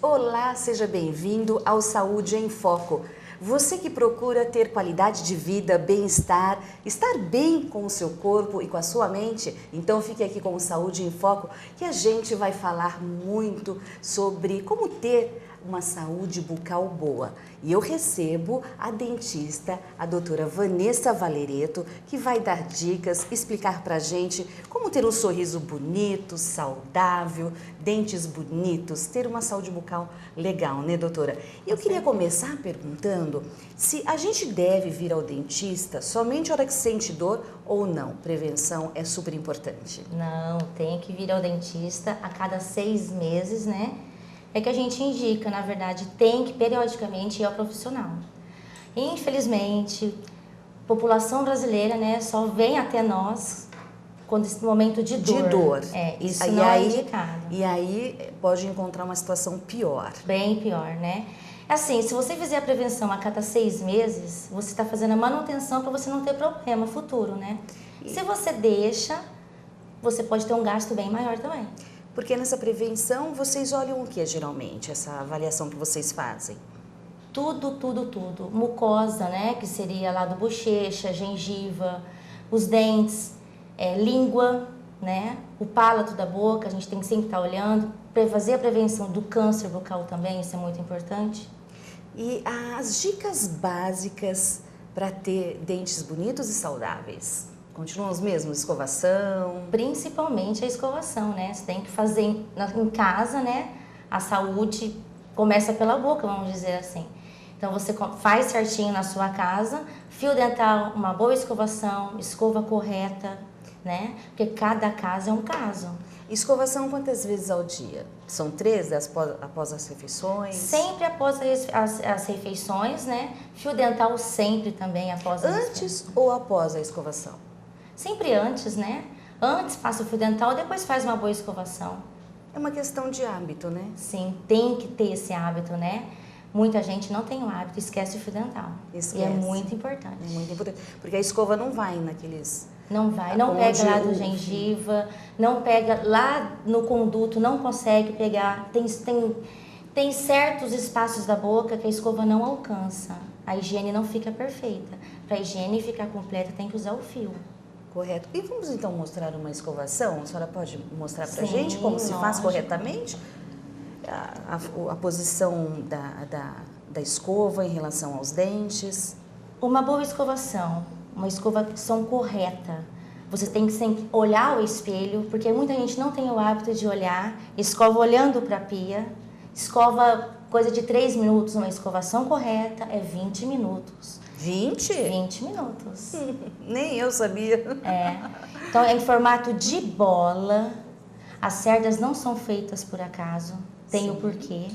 Olá, seja bem-vindo ao Saúde em Foco. Você que procura ter qualidade de vida, bem-estar, estar bem com o seu corpo e com a sua mente, então fique aqui com o Saúde em Foco, que a gente vai falar muito sobre como ter uma saúde bucal boa. E eu recebo a dentista, a doutora Vanessa Valereto, que vai dar dicas, explicar pra gente como ter um sorriso bonito, saudável, dentes bonitos, ter uma saúde bucal legal, né, doutora? E eu queria começar perguntando se a gente deve vir ao dentista somente na hora que sente dor ou não. Prevenção é super importante. Não, tem que vir ao dentista a cada 6 meses, né? É que a gente indica, na verdade, tem que periodicamente ir ao profissional. Infelizmente, a população brasileira, né, só vem até nós quando esse momento de dor. De dor. Isso não é indicado. E aí pode encontrar uma situação pior. Bem pior, né? Assim, se você fizer a prevenção a cada 6 meses, você está fazendo a manutenção para você não ter problema futuro, né? Se você deixa, você pode ter um gasto bem maior também. Porque nessa prevenção, vocês olham o que geralmente, essa avaliação que vocês fazem? Tudo. Mucosa, né? Que seria lá do bochecha, gengiva, os dentes, língua, né? O palato da boca, a gente tem que sempre estar olhando. Para fazer a prevenção do câncer bucal também, isso é muito importante. E as dicas básicas para ter dentes bonitos e saudáveis? Continuam os mesmos? Escovação? Principalmente a escovação, né? Você tem que fazer em casa, né? A saúde começa pela boca, vamos dizer assim. Então você faz certinho na sua casa, fio dental, uma boa escovação, escova correta, né? Porque cada caso é um caso. Escovação quantas vezes ao dia? São 3 após as refeições? Sempre após as refeições, né? Fio dental sempre também após as Antes ou após a escovação? Sempre antes, né? Antes passa o fio dental, depois faz uma boa escovação. É uma questão de hábito, né? Sim, tem que ter esse hábito, né? Muita gente não tem o hábito, esquece o fio dental. Esquece. E é muito importante. É muito importante, porque a escova não vai naqueles... Não vai, não pega lá do gengiva, não pega lá no conduto, não consegue pegar. Tem certos espaços da boca que a escova não alcança. A higiene não fica perfeita. Para a higiene ficar completa, tem que usar o fio. Correto. E vamos então mostrar uma escovação? A senhora pode mostrar pra Sim, gente como se faz lógico. Corretamente? A posição da escova em relação aos dentes? Uma boa escovação, uma escovação correta. Você tem que sempre olhar o espelho, porque muita gente não tem o hábito de olhar, escova olhando para a pia, escova coisa de 3 minutos, uma escovação correta é 20 minutos. 20? 20 minutos. Nem eu sabia. Então é em formato de bola, as cerdas não são feitas por acaso, tem o porquê.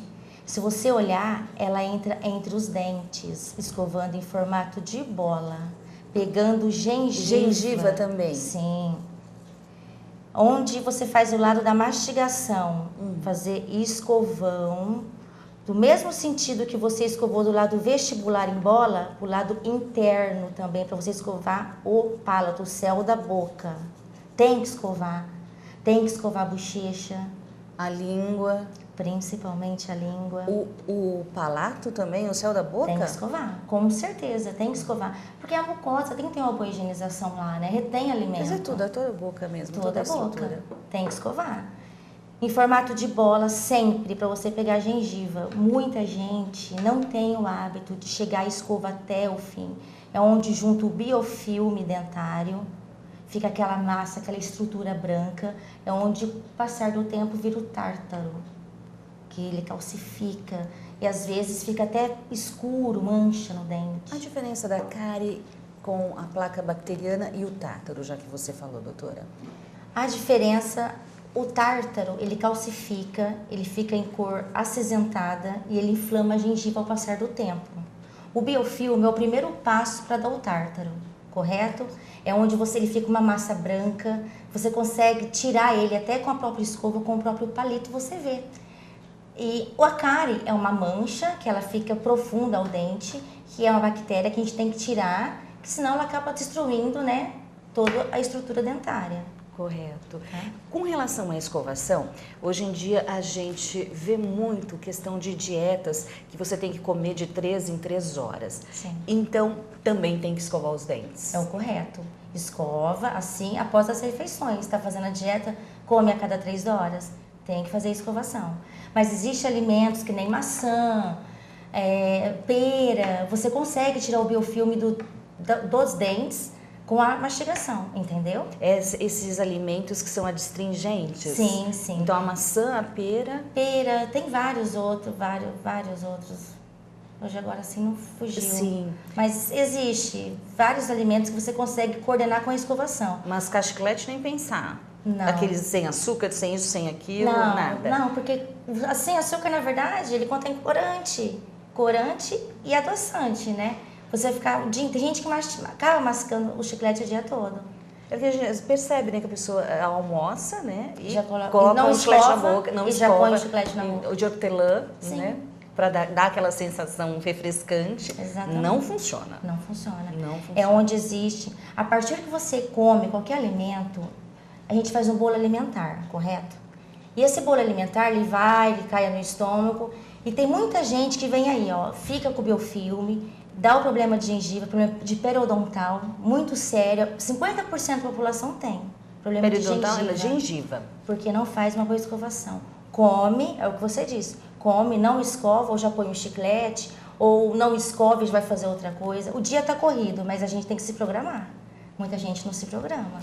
Se você olhar, ela entra entre os dentes, escovando em formato de bola, pegando gengiva. Gengiva também? Sim. Onde você faz o lado da mastigação, fazer escovão, do mesmo sentido que você escovou do lado vestibular em bola, o lado interno também, para você escovar o palato, o céu da boca. Tem que escovar a bochecha. A língua. Principalmente a língua. O palato também, o céu da boca? Tem que escovar, com certeza, tem que escovar. Porque a mucosa tem que ter uma boa higienização lá, né? Retém alimento. Mas é tudo, é toda a boca mesmo, Toda a a boca. estrutura. Tem que escovar. Em formato de bola, sempre, para você pegar a gengiva. Muita gente não tem o hábito de chegar a escova até o fim. É onde junta o biofilme dentário, fica aquela massa, aquela estrutura branca. É onde, com o passar do tempo, vira o tártaro, que ele calcifica e às vezes fica até escuro, mancha no dente. A diferença da cárie com a placa bacteriana e o tártaro, já que você falou, doutora? A diferença, o tártaro, ele calcifica, ele fica em cor acinzentada e ele inflama a gengiva ao passar do tempo. O biofilme é o primeiro passo para dar o tártaro, correto? É onde ele fica uma massa branca, você consegue tirar ele até com a própria escova, com o próprio palito, você vê. E a cárie é uma mancha que ela fica profunda ao dente, que é uma bactéria que a gente tem que tirar, que senão ela acaba destruindo, né, toda a estrutura dentária. Correto. Tá? Com relação à escovação, hoje em dia a gente vê muito questão de dietas que você tem que comer de 3 em 3 horas. Sim. Então, também tem que escovar os dentes. É o correto. Escova assim após as refeições. Está fazendo a dieta, come a cada 3 horas. Tem que fazer a escovação. Mas existem alimentos que nem maçã, pera. Você consegue tirar o biofilme dos dentes com a mastigação, entendeu? Esses alimentos que são adstringentes. Sim, sim. Então, a maçã, a pera... Pera, tem vários outros. Hoje agora assim não fugiu. Sim. Mas existe vários alimentos que você consegue coordenar com a escovação. Mas chiclete nem pensar. Não. Aqueles sem açúcar, sem isso, sem aquilo, Não, nada. não, porque sem açúcar, na verdade, ele contém corante e adoçante, né? Você ficar o dia, tem gente que acaba mascando o chiclete o dia todo. É que a gente percebe, né, que a pessoa almoça, né, e Já coloca o chiclete na boca, não e escova, já põe o chiclete na boca. o de hortelã, Sim. né, para dar aquela sensação refrescante. Exatamente. Não funciona. Não funciona. Não funciona. É onde existe. A partir que você come qualquer alimento, a gente faz um bolo alimentar, correto? E esse bolo alimentar, ele cai no estômago. E tem muita gente que vem aí, ó, fica com o biofilme, dá o problema de gengiva, problema de periodontal, muito sério. 50% da população tem problema Periodontal de é gengiva. porque não faz uma boa escovação. Come, é o que você disse, come, não escova, ou já põe um chiclete, ou não escova e vai fazer outra coisa. O dia está corrido, mas a gente tem que se programar. Muita gente não se programa.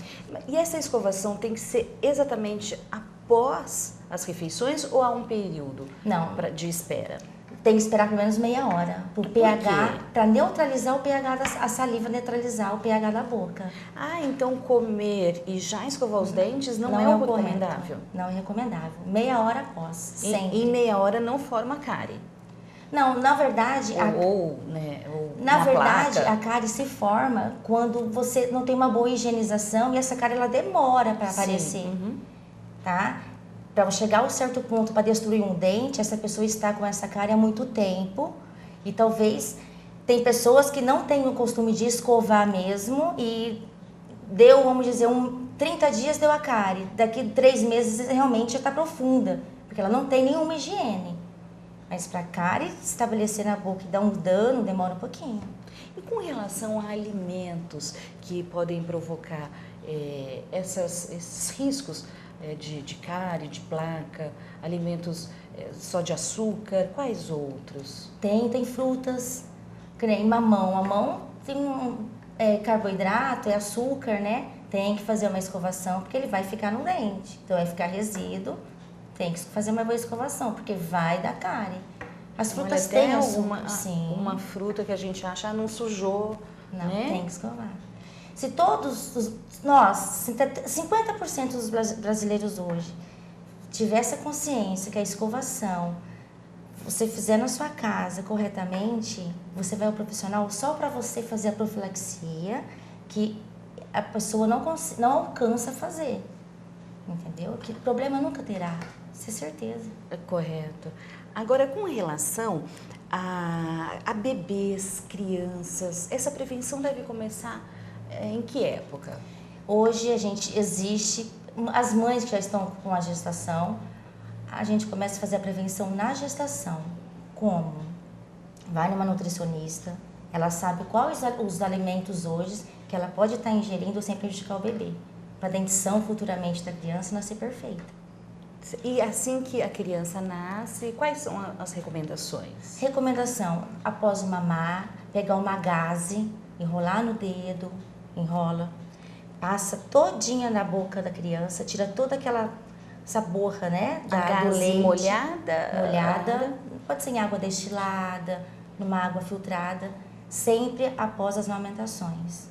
E essa escovação tem que ser exatamente após as refeições ou há um período Não. de espera? Tem que esperar pelo menos meia hora. O Por pH, quê? para neutralizar o pH a saliva neutralizar o pH da boca. Ah, então comer e já escovar os dentes não é o correto. recomendável? Não é recomendável. Meia hora após, sempre. Em meia hora não forma cárie. Não, na verdade... Ou Na uma verdade, placa. a cárie se forma quando você não tem uma boa higienização e essa cárie ela demora para Sim, aparecer, uhum. tá? Para chegar a um certo ponto para destruir um dente, essa pessoa está com essa cárie há muito tempo e talvez tem pessoas que não têm o costume de escovar mesmo e deu, vamos dizer, 30 dias deu a cárie, daqui 3 meses realmente já está profunda, porque ela não tem nenhuma higiene. Mas para a cárie se estabelecer na boca e dar um dano, demora um pouquinho. E com relação a alimentos que podem provocar esses riscos de cárie, de placa, alimentos só de açúcar, quais outros? Tem frutas, que nem mamão. Mamão tem carboidrato, é açúcar, né? Tem que fazer uma escovação porque ele vai ficar no dente. Então vai ficar resíduo. Tem que fazer uma boa escovação, porque vai dar cárie. As frutas têm açúcar, sim. Uma fruta que a gente acha, não sujou, Não, né? tem que escovar. Se nós, 50% dos brasileiros hoje, tiver essa consciência que a escovação, você fizer na sua casa corretamente, você vai ao profissional só para você fazer a profilaxia, que a pessoa não alcança fazer. Entendeu? Que problema nunca terá. Isso é certeza. É correto. Agora, com relação a bebês, crianças, essa prevenção deve começar em que época? Hoje existe, as mães que já estão com a gestação, a gente começa a fazer a prevenção na gestação. Como? Vai numa nutricionista, ela sabe quais os alimentos hoje que ela pode estar ingerindo sem prejudicar o bebê, para a dentição futuramente da criança nascer perfeita. E assim que a criança nasce, quais são as recomendações? Recomendação, após mamar, pegar uma gaze, enrolar no dedo, enrola, passa todinha na boca da criança, tira toda essa borra, né? A do gaze leite. molhada? Pode ser em água destilada, numa água filtrada, sempre após as amamentações.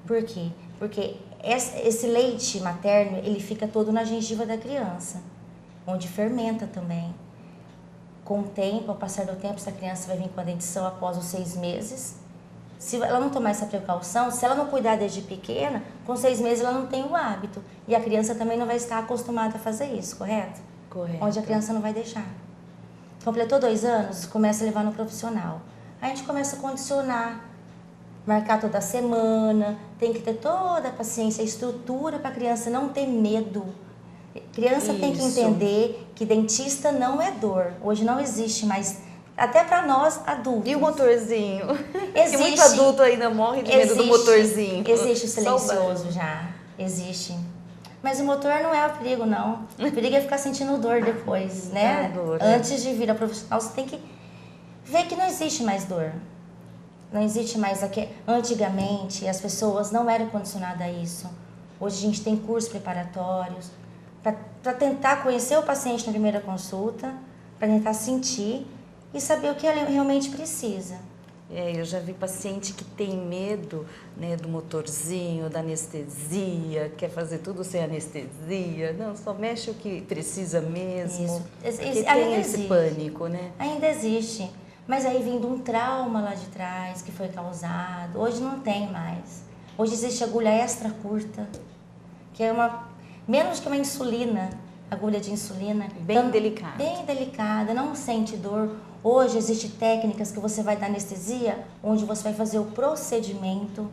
Por quê? Porque esse leite materno, ele fica todo na gengiva da criança, onde fermenta também. Com o tempo, ao passar do tempo, essa criança vai vir com a dentição após os 6 meses. Se ela não tomar essa precaução, se ela não cuidar desde pequena, com 6 meses ela não tem o hábito. E a criança também não vai estar acostumada a fazer isso, correto? Correto. Onde a criança não vai deixar. Completou 2 anos, começa a levar no profissional. Aí a gente começa a condicionar marcar toda semana, tem que ter toda a paciência, a estrutura para a criança não ter medo. Criança tem que entender que dentista não é dor. Hoje não existe mais, até para nós adultos. E o motorzinho? Existe. Que muito adulto ainda morre de medo do motorzinho. Existe o silencioso já, existe. Mas o motor não é o perigo, não. O perigo é ficar sentindo dor depois, né? Dor, Antes de vir a profissional, você tem que ver que não existe mais dor. Não existe mais aqui. Antigamente, as pessoas não eram condicionadas a isso. Hoje a gente tem cursos preparatórios para tentar conhecer o paciente na primeira consulta, para tentar sentir e saber o que ele realmente precisa. Eu já vi paciente que tem medo, né, do motorzinho, da anestesia, quer fazer tudo sem anestesia. Não, só mexe o que precisa mesmo. Isso. Porque tem esse pânico, né? Ainda existe. Mas aí vindo um trauma lá de trás que foi causado. Hoje não tem mais. Hoje existe agulha extra curta, que é menos que uma insulina, agulha de insulina. Bem delicada. Bem delicada, não sente dor. Hoje existem técnicas que você vai dar anestesia, onde você vai fazer o procedimento.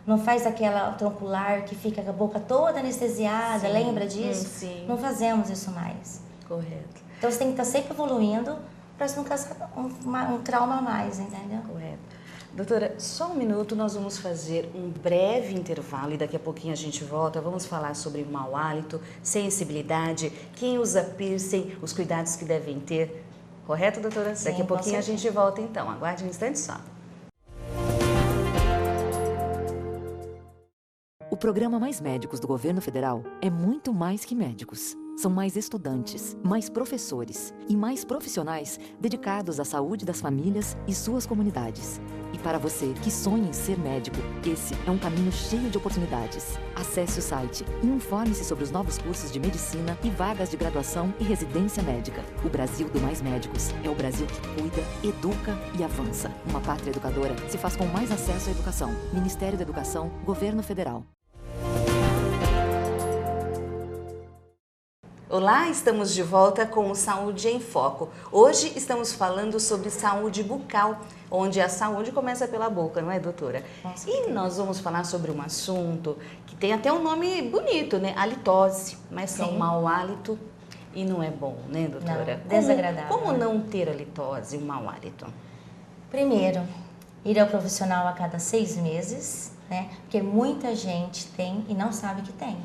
Não faz aquela troncular que fica com a boca toda anestesiada, sim. Lembra disso? Sim. Não fazemos isso mais. Correto. Então você tem que estar sempre evoluindo para não causar um trauma a mais, entendeu? Correto. Doutora, só um minuto, nós vamos fazer um breve intervalo e daqui a pouquinho a gente volta. Vamos falar sobre mau hálito, sensibilidade, quem usa piercing, os cuidados que devem ter. Correto, doutora? Sim, daqui a pouquinho a gente volta então. Aguarde um instante só. O programa Mais Médicos do Governo Federal é muito mais que médicos. São mais estudantes, mais professores e mais profissionais dedicados à saúde das famílias e suas comunidades. E para você que sonha em ser médico, esse é um caminho cheio de oportunidades. Acesse o site e informe-se sobre os novos cursos de medicina e vagas de graduação e residência médica. O Brasil do Mais Médicos é o Brasil que cuida, educa e avança. Uma pátria educadora se faz com mais acesso à educação. Ministério da Educação, Governo Federal. Olá, estamos de volta com o Saúde em Foco. Hoje estamos falando sobre saúde bucal, onde a saúde começa pela boca, não é, doutora? E nós vamos falar sobre um assunto que tem até um nome bonito, né? Halitose, mas é um mau hálito e não é bom, né, doutora? Não, desagradável. Como não ter halitose, um mau hálito? Primeiro, ir ao profissional a cada 6 meses, né? Porque muita gente tem e não sabe que tem.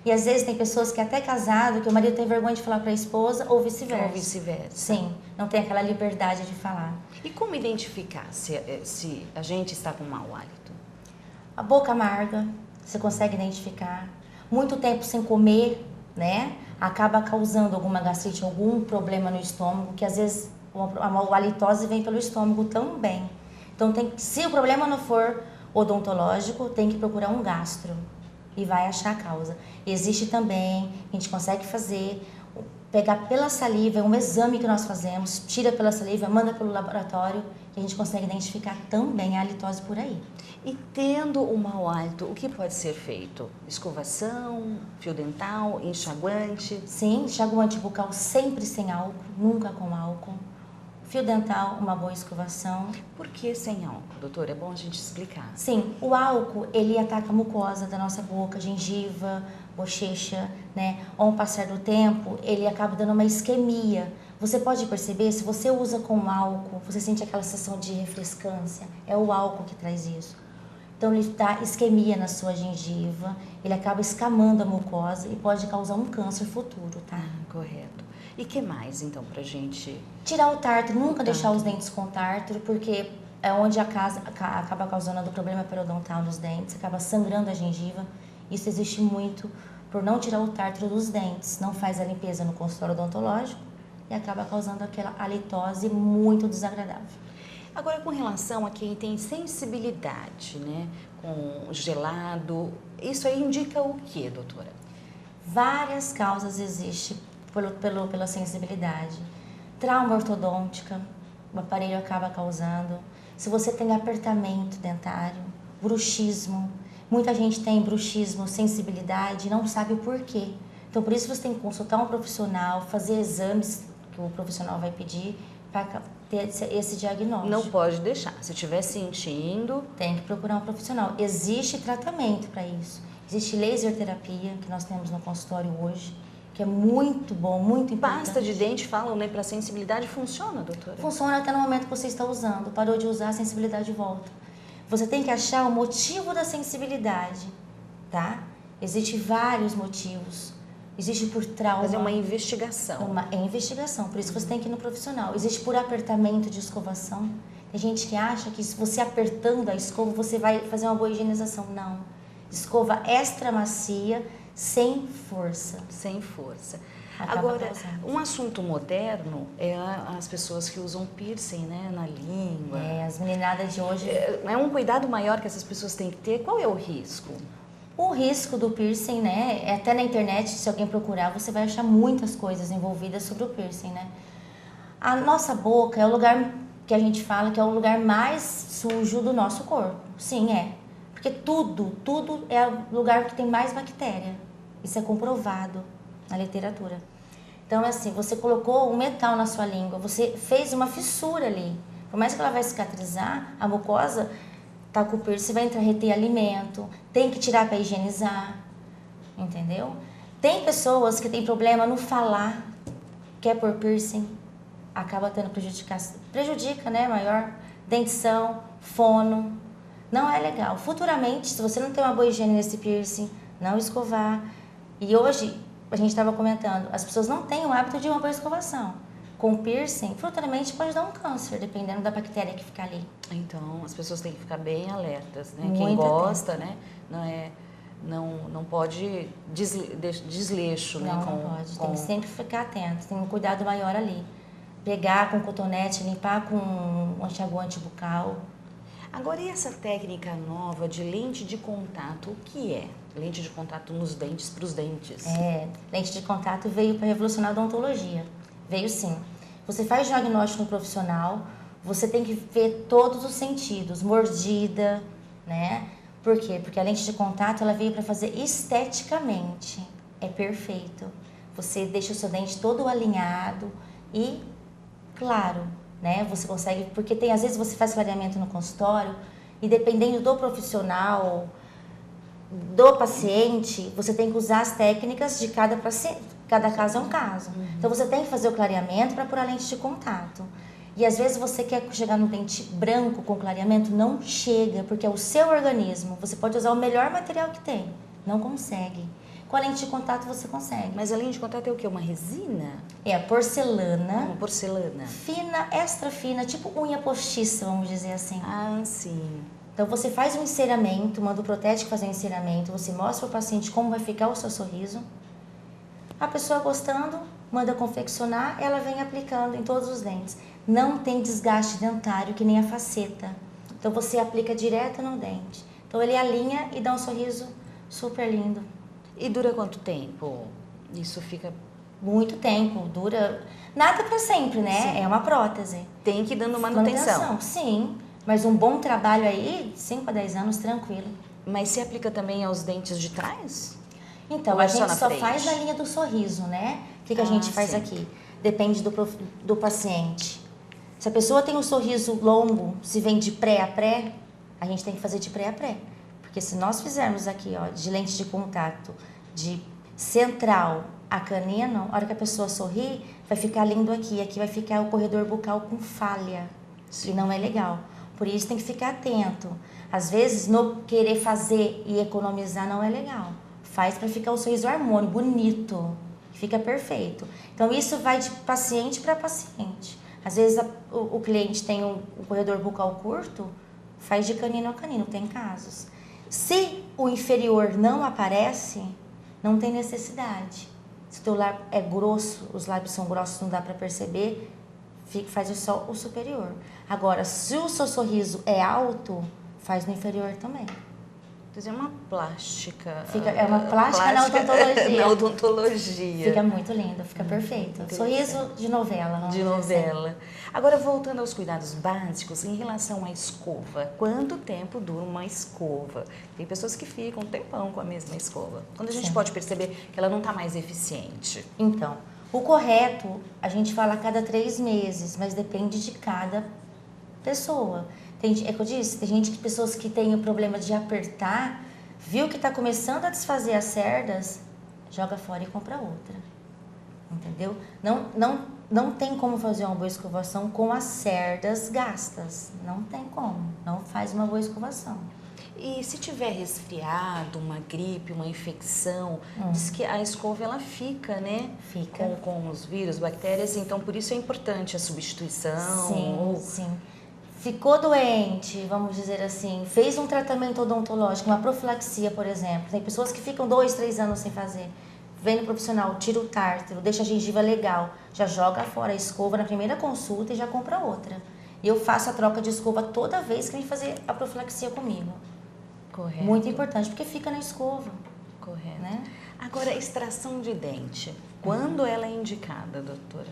E às vezes tem pessoas que até casado, que o marido tem vergonha de falar para a esposa ou vice-versa. Ou vice-versa. Sim, não tem aquela liberdade de falar. E como identificar se a gente está com mau hálito? A boca amarga, você consegue identificar. Muito tempo sem comer, né? Acaba causando alguma gastrite, algum problema no estômago, que às vezes a mau halitose vem pelo estômago também. Então, se o problema não for odontológico, tem que procurar um gastro e vai achar a causa. Existe também, a gente consegue fazer, pegar pela saliva, é um exame que nós fazemos, tira pela saliva, manda pelo laboratório, que a gente consegue identificar também a halitose por aí. E tendo o mau hálito, o que pode ser feito? Escovação, fio dental, enxaguante? Sim, enxaguante bucal sempre sem álcool, nunca com álcool. Fio dental, uma boa escovação. Por que sem álcool, doutora? É bom a gente explicar. Sim, o álcool, ele ataca a mucosa da nossa boca, gengiva, bochecha, né? Ao passar do tempo, ele acaba dando uma isquemia. Você pode perceber, se você usa com álcool, você sente aquela sensação de refrescância. É o álcool que traz isso. Então, ele dá isquemia na sua gengiva, ele acaba escamando a mucosa e pode causar um câncer futuro, tá? Correto. E que mais, então, pra gente... Tirar o tártaro, nunca deixar os dentes com tártaro, porque é onde acaba causando o problema periodontal nos dentes, acaba sangrando a gengiva. Isso existe muito por não tirar o tártaro dos dentes, não faz a limpeza no consultório odontológico e acaba causando aquela halitose muito desagradável. Agora, com relação a quem tem sensibilidade, né, com gelado, isso aí indica o que, doutora? Várias causas existem pela sensibilidade. Trauma ortodôntica, o aparelho acaba causando. Se você tem apertamento dentário, bruxismo, muita gente tem bruxismo, sensibilidade e não sabe o porquê. Então, por isso você tem que consultar um profissional, fazer exames que o profissional vai pedir para ter esse diagnóstico. Não pode deixar. Se estiver sentindo... Tem que procurar um profissional. Existe tratamento para isso. Existe laser terapia, que nós temos no consultório hoje, que é muito bom, muito importante. Pasta de dente, falam, né, para sensibilidade, funciona, doutora? Funciona até no momento que você está usando. Parou de usar, a sensibilidade volta. Você tem que achar o motivo da sensibilidade, tá? Existem vários motivos. Existe por trauma. Fazer uma investigação. É investigação, por isso que você tem que ir no profissional. Existe por apertamento de escovação. Tem gente que acha que se você apertando a escova, você vai fazer uma boa higienização. Não. Escova extra macia, sem força. Sem força. Acaba Agora, causando. um assunto moderno é as pessoas que usam piercing, né, na língua. As meninadas de hoje... É um cuidado maior que essas pessoas têm que ter. Qual é o risco? O risco do piercing, né, até na internet, se alguém procurar, você vai achar muitas coisas envolvidas sobre o piercing, né? A nossa boca é o lugar que a gente fala que é o lugar mais sujo do nosso corpo. Sim, é. Porque tudo é o lugar que tem mais bactéria. Isso é comprovado na literatura. Então, assim, você colocou um metal na sua língua, você fez uma fissura ali. Por mais que ela vai cicatrizar, a mucosa tá com o piercing, vai entrar reter alimento, tem que tirar para higienizar, entendeu? Tem pessoas que têm problema no falar, quer pôr piercing, acaba tendo prejudica, né, maior dentição, fono, não é legal. Futuramente, se você não tem uma boa higiene nesse piercing, não escovar. E hoje, a gente estava comentando, as pessoas não têm o hábito de uma boa escovação. Com Com futuramente pode dar um câncer, dependendo da bactéria que fica ali. Então, as pessoas têm que ficar bem alertas, né? Muito Quem gosta, atento. né? Não pode desleixo, né? Não pode. Tem que sempre ficar atento, tem um cuidado maior ali. Pegar com cotonete, limpar com um enxaguante bucal. Agora, e essa técnica nova de lente de contato, o que é? Lente de contato nos dentes, para os dentes. Lente de contato veio para revolucionar a odontologia. Veio sim. Você faz diagnóstico no profissional, você tem que ver todos os sentidos, mordida, né? Por quê? Porque a lente de contato ela veio para fazer esteticamente. É perfeito. Você deixa o seu dente todo alinhado e claro, né? Você consegue, porque tem às vezes você faz clareamento no consultório e dependendo do profissional, do paciente, você tem que usar as técnicas de cada paciente. Cada caso é um caso. Então, você tem que fazer o clareamento para pôr a lente de contato. E, às vezes, você quer chegar no dente branco com clareamento, não chega, porque é o seu organismo. Você pode usar o melhor material que tem, não consegue. Com a lente de contato, você consegue. Mas a lente de contato é o quê? Uma resina? É a porcelana. Uma porcelana. Fina, extra fina, tipo unha postiça, vamos dizer assim. Ah, sim. Então, você faz um enceramento, manda o protético fazer um enceramento, você mostra ao paciente como vai ficar o seu sorriso. A pessoa gostando, manda confeccionar, ela vem aplicando em todos os dentes. Não tem desgaste dentário, que nem a faceta. Então, você aplica direto no dente. Então, ele alinha e dá um sorriso super lindo. E dura quanto tempo? Isso fica... Muito tempo, dura... Nada para sempre, né? Sim. É uma prótese. Tem que ir dando manutenção. Sim, mas um bom trabalho aí, 5 a 10 anos, tranquilo. Mas se aplica também aos dentes de trás? Então, Ou é a gente na só frente? faz na linha do sorriso, né? O que a gente faz sim. aqui? Depende do paciente. Se a pessoa tem um sorriso longo, se vem de pré a pré, a gente tem que fazer de pré a pré. Porque se nós fizermos aqui, ó, de lente de contato, de central a canino, a hora que a pessoa sorri, vai ficar lindo aqui. Aqui vai ficar o corredor bucal com falha. Sim. E não é legal. Por isso tem que ficar atento. Às vezes, no querer fazer e economizar não é legal. Faz para ficar o sorriso harmônico, bonito, fica perfeito. Então, isso vai de paciente para paciente. Às vezes, o cliente tem um corredor bucal curto, faz de canino a canino, tem casos. Se o inferior não aparece, não tem necessidade. Se o teu lábio é grosso, os lábios são grossos, não dá para perceber, faz só o superior. Agora, se o seu sorriso é alto, faz no inferior também. Quer dizer, uma plástica. É uma plástica na odontologia. Na odontologia. Fica muito lindo, fica perfeito. Sorriso de novela. De novela. Agora, voltando aos cuidados básicos, em relação à escova. Quanto tempo dura uma escova? Tem pessoas que ficam um tempão com a mesma escova. Quando a gente pode perceber que ela não está mais eficiente? Então, O correto, a gente fala a cada 3 meses, mas depende de cada pessoa. É que eu disse, tem pessoas que têm o problema de apertar, viu que está começando a desfazer as cerdas, joga fora e compra outra. Entendeu? Não tem como fazer uma boa escovação com as cerdas gastas. Não tem como. Não faz uma boa escovação. E se tiver resfriado, uma gripe, uma infecção, diz que a escova ela fica, né? Fica. Com os vírus, bactérias, então por isso é importante a substituição. Sim, sim. Ficou doente, vamos dizer assim, fez um tratamento odontológico, uma profilaxia, por exemplo. Tem pessoas que ficam 2, 3 anos sem fazer. Vem no profissional, tira o tártaro, deixa a gengiva legal, já joga fora a escova na primeira consulta e já compra outra. E eu faço a troca de escova toda vez que vem fazer a profilaxia comigo. Correto. Muito importante, porque fica na escova. Correto. Né? Agora, extração de dente, quando ela é indicada, doutora?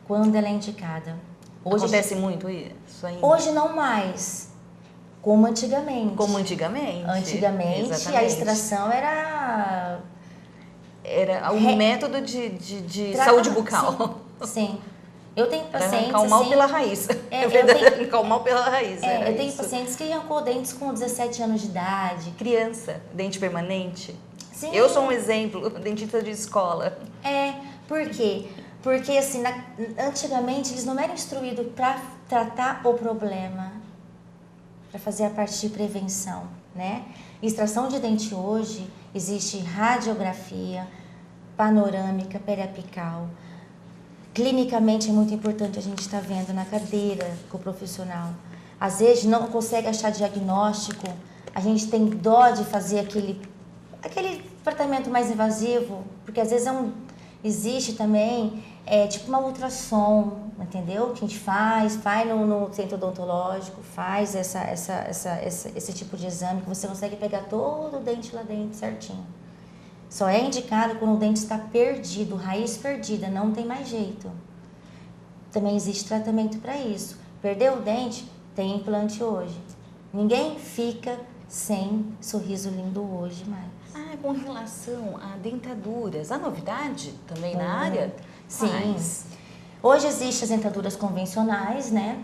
Quando ela é indicada? Hoje, acontece muito isso ainda? Hoje não mais, como antigamente. Como antigamente? Antigamente, exatamente. A extração era um método de saúde bucal. Sim. Eu tenho pacientes arrancar o mal assim, pela raiz. É verdade, arrancar o mal pela raiz. Eu tenho pacientes que arrancou dentes com 17 anos de idade. Criança, dente permanente. Sim. Eu sou um exemplo, dentista de escola. Por quê? Porque assim, antigamente eles não eram instruídos para tratar o problema, para fazer a parte de prevenção, né? Extração de dente hoje, existe radiografia, panorâmica, periapical. Clinicamente é muito importante a gente estar vendo na cadeira com o profissional. Às vezes não consegue achar diagnóstico, a gente tem dó de fazer aquele tratamento mais invasivo, porque às vezes existe também tipo uma ultrassom, entendeu? Que a gente faz no centro odontológico, faz esse tipo de exame que você consegue pegar todo o dente lá dentro certinho. Só é indicado quando o dente está perdido, raiz perdida, não tem mais jeito. Também existe tratamento para isso. Perdeu o dente, tem implante hoje. Ninguém fica sem sorriso lindo hoje mais. Com relação a dentaduras, há novidade também na área? Sim. Mas... Hoje existem as dentaduras convencionais, né?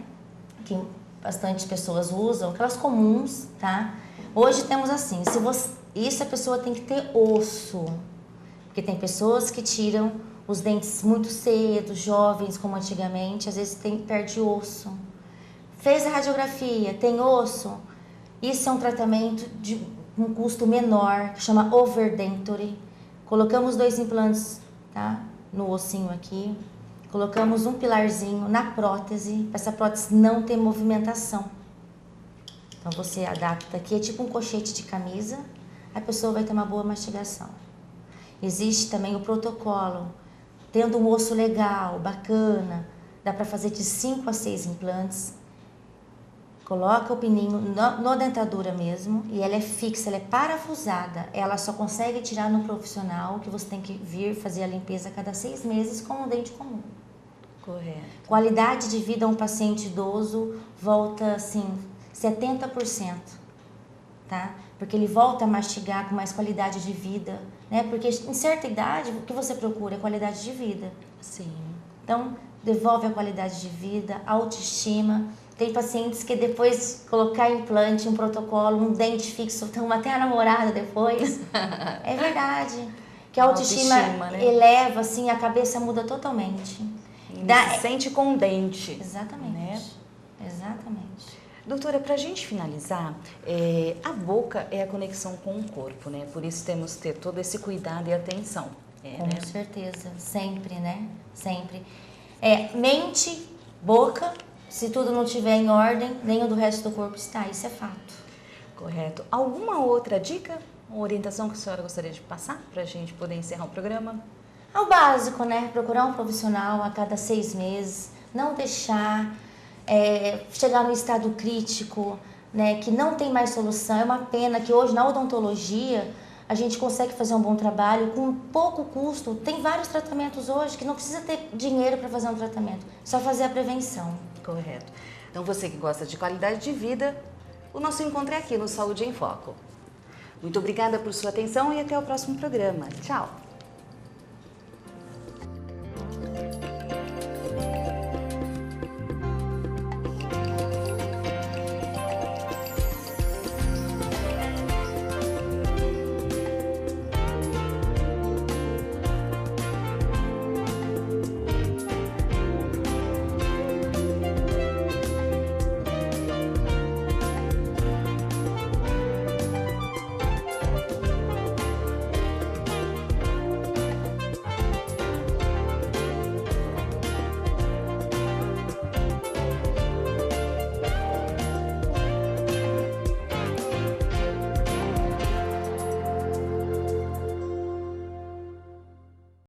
Que bastante pessoas usam, aquelas comuns, tá? Hoje temos assim, isso a pessoa tem que ter osso, porque tem pessoas que tiram os dentes muito cedo, jovens como antigamente, às vezes perde osso. Fez a radiografia, tem osso, isso é um tratamento de um custo menor, que chama overdenture. Colocamos 2 implantes, tá? No ossinho aqui, colocamos um pilarzinho na prótese, para essa prótese não ter movimentação. Então você adapta aqui, é tipo um colchete de camisa, a pessoa vai ter uma boa mastigação. Existe também o protocolo, tendo um osso legal, bacana, dá para fazer de 5 a 6 implantes. Coloca o pininho na dentadura mesmo, e ela é fixa, ela é parafusada. Ela só consegue tirar no profissional, que você tem que vir fazer a limpeza a cada 6 meses com um dente comum. Correto. Qualidade de vida a um paciente idoso volta assim 70%, tá? Porque ele volta a mastigar com mais qualidade de vida, né? Porque em certa idade, o que você procura é qualidade de vida. Sim. Então, devolve a qualidade de vida, autoestima. Tem pacientes que depois colocar implante, um protocolo, um dente fixo, então até a namorada depois. É verdade. Que a autoestima né? Eleva, assim, a cabeça muda totalmente. Se sente contente. Exatamente. Né? Exatamente. Doutora, para a gente finalizar, a boca é a conexão com o corpo, né? Por isso temos que ter todo esse cuidado e atenção. Com certeza, sempre, né? Sempre. Mente, boca, se tudo não estiver em ordem, nem o do resto do corpo está, isso é fato. Correto. Alguma outra dica ou orientação que a senhora gostaria de passar para a gente poder encerrar o programa? É o básico, né? Procurar um profissional a cada 6 meses, não deixar chegar no estado crítico, né? Que não tem mais solução. É uma pena que hoje na odontologia a gente consegue fazer um bom trabalho com pouco custo. Tem vários tratamentos hoje que não precisa ter dinheiro para fazer um tratamento, só fazer a prevenção. Correto. Então você que gosta de qualidade de vida, o nosso encontro é aqui no Saúde em Foco. Muito obrigada por sua atenção e até o próximo programa. Tchau!